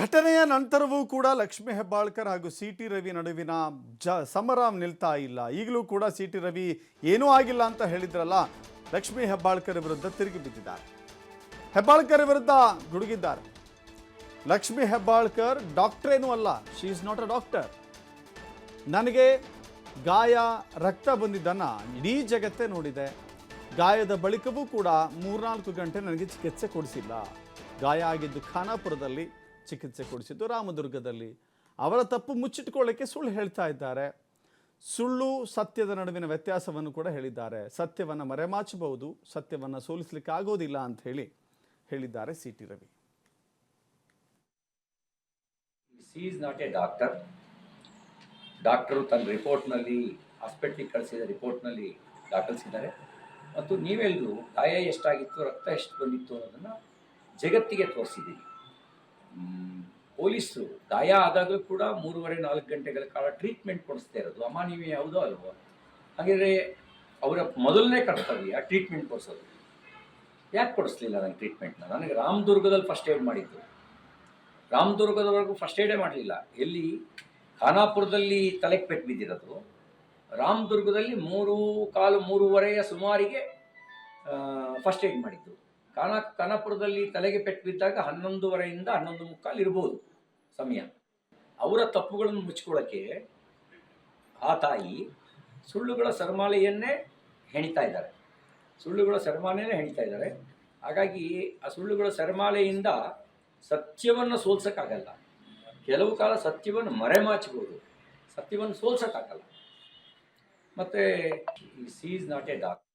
ಘಟನೆಯ ನಂತರವೂ ಕೂಡ ಲಕ್ಷ್ಮೀ ಹೆಬ್ಬಾಳ್ಕರ್ ಹಾಗೂ ಸಿ.ಟಿ. ರವಿ ನಡುವಿನ ಸಮರ ನಿಲ್ತಾ ಇಲ್ಲ. ಈಗಲೂ ಕೂಡ ಸಿ.ಟಿ. ರವಿ ಏನೂ ಆಗಿಲ್ಲ ಅಂತ ಹೇಳಿದ್ರಲ್ಲ, ಲಕ್ಷ್ಮೀ ಹೆಬ್ಬಾಳ್ಕರ್ ವಿರುದ್ಧ ತಿರುಗಿ ಬಿದ್ದಿದ್ದಾರೆ. ಹೆಬ್ಬಾಳ್ಕರ್ ವಿರುದ್ಧ ಗುಡುಗಿದ್ದಾರೆ. ಲಕ್ಷ್ಮೀ ಹೆಬ್ಬಾಳ್ಕರ್ ಡಾಕ್ಟರ್ ಏನೂ ಅಲ್ಲ, she is not a doctor. ನನಗೆ ಗಾಯ ರಕ್ತ ಬಂದಿದ್ದನ್ನು ಇಡೀ ಜಗತ್ತೇ ನೋಡಿದೆ. ಗಾಯದ ಬಳಿಕವೂ ಕೂಡ 3-4 ಗಂಟೆ ನನಗೆ ಚಿಕಿತ್ಸೆ ಕೊಡಿಸಿಲ್ಲ. ಗಾಯ ಆಗಿದ್ದು ಖಾನಾಪುರದಲ್ಲಿ, ಚಿಕಿತ್ಸೆ ಕೊಡಿಸಿದ್ದು ರಾಮದುರ್ಗದಲ್ಲಿ. ಅವರ ತಪ್ಪು ಮುಚ್ಚಿಟ್ಕೊಳ್ಳೋಕ್ಕೆ ಸುಳ್ಳು ಹೇಳ್ತಾ ಇದ್ದಾರೆ. ಸುಳ್ಳು ಸತ್ಯದ ನಡುವಿನ ವ್ಯತ್ಯಾಸವನ್ನು ಕೂಡ ಹೇಳಿದ್ದಾರೆ. ಸತ್ಯವನ್ನು ಮರೆಮಾಚಬಹುದು, ಸತ್ಯವನ್ನು ಸೋಲಿಸಲಿಕ್ಕೆ ಆಗೋದಿಲ್ಲ ಅಂತ ಹೇಳಿದ್ದಾರೆ CT. Ravi. Is not A doctor. Doctor ತನ್ನ ರಿಪೋರ್ಟ್ನಲ್ಲಿ, ಹಾಸ್ಪಿಟ್ಲಿಗೆ ಕಳಿಸಿದ ರಿಪೋರ್ಟ್ನಲ್ಲಿ ದಾಖಲಿಸಿದ್ದಾರೆ. ಮತ್ತು ನೀವೆಲ್ಲರೂ ಗಾಯ ಎಷ್ಟಾಗಿತ್ತು, ರಕ್ತ ಎಷ್ಟು ಬಂದಿತ್ತು ಅನ್ನೋದನ್ನು ಜಗತ್ತಿಗೆ ತೋರಿಸಿದ್ದೀರಿ. ಪೊಲೀಸರು ಗಾಯ ಆದಾಗಲೂ ಕೂಡ 3-4 ಗಂಟೆಗಳ ಕಾಲ ಟ್ರೀಟ್ಮೆಂಟ್ ಕೊಡಿಸ್ತಾ ಇರೋದು ಅಮಾನವೀಯ ಯಾವುದೋ ಅಲ್ವೋ? ಹಾಗಿದ್ರೆ ಅವರ ಮೊದಲನೇ ಕರ್ತವ್ಯ ಟ್ರೀಟ್ಮೆಂಟ್ ಕೊಡಿಸೋದು. ಯಾಕೆ ಕೊಡಿಸ್ಲಿಲ್ಲ ನನಗೆ ಟ್ರೀಟ್ಮೆಂಟ್ನ? ನನಗೆ ರಾಮದುರ್ಗದಲ್ಲಿ ಫಸ್ಟ್ ಏಡ್ ಮಾಡಿದ್ದು. ರಾಮದುರ್ಗದವರೆಗೂ ಫಸ್ಟ್ ಏಡೇ ಮಾಡಲಿಲ್ಲ. ಎಲ್ಲಿ? ಖಾನಾಪುರದಲ್ಲಿ ತಲೆಗೆ ಪೆಟ್ಟು ಬಿದ್ದಿರೋದು. ರಾಮದುರ್ಗದಲ್ಲಿ 3:15-3:30 ಸುಮಾರಿಗೆ ಫಸ್ಟ್ ಏಡ್ ಮಾಡಿದ್ದು. ಖಾನಾಪುರದಲ್ಲಿ ತಲೆಗೆ ಪೆಟ್ಟು ಬಿದ್ದಾಗ 11:30 11:45 ಇರ್ಬೋದು ಸಮಯ. ಅವರ ತಪ್ಪುಗಳನ್ನು ಮುಚ್ಕೊಳ್ಳೋಕ್ಕೆ ಆ ತಾಯಿ ಸುಳ್ಳುಗಳ ಸರಮಾಲೆಯನ್ನೇ ಹೆಣಿತಾ ಇದ್ದಾರೆ. ಹಾಗಾಗಿ ಆ ಸುಳ್ಳುಗಳ ಸರಮಾಲೆಯಿಂದ ಸತ್ಯವನ್ನು ಸೋಲ್ಸೋಕ್ಕಾಗಲ್ಲ. ಕೆಲವು ಕಾಲ ಸತ್ಯವನ್ನು ಮರೆಮಾಚಬಹುದು, ಸತ್ಯವನ್ನು ಸೋಲ್ಸೋಕ್ಕಾಗಲ್ಲ. ಮತ್ತು C is not A doctor.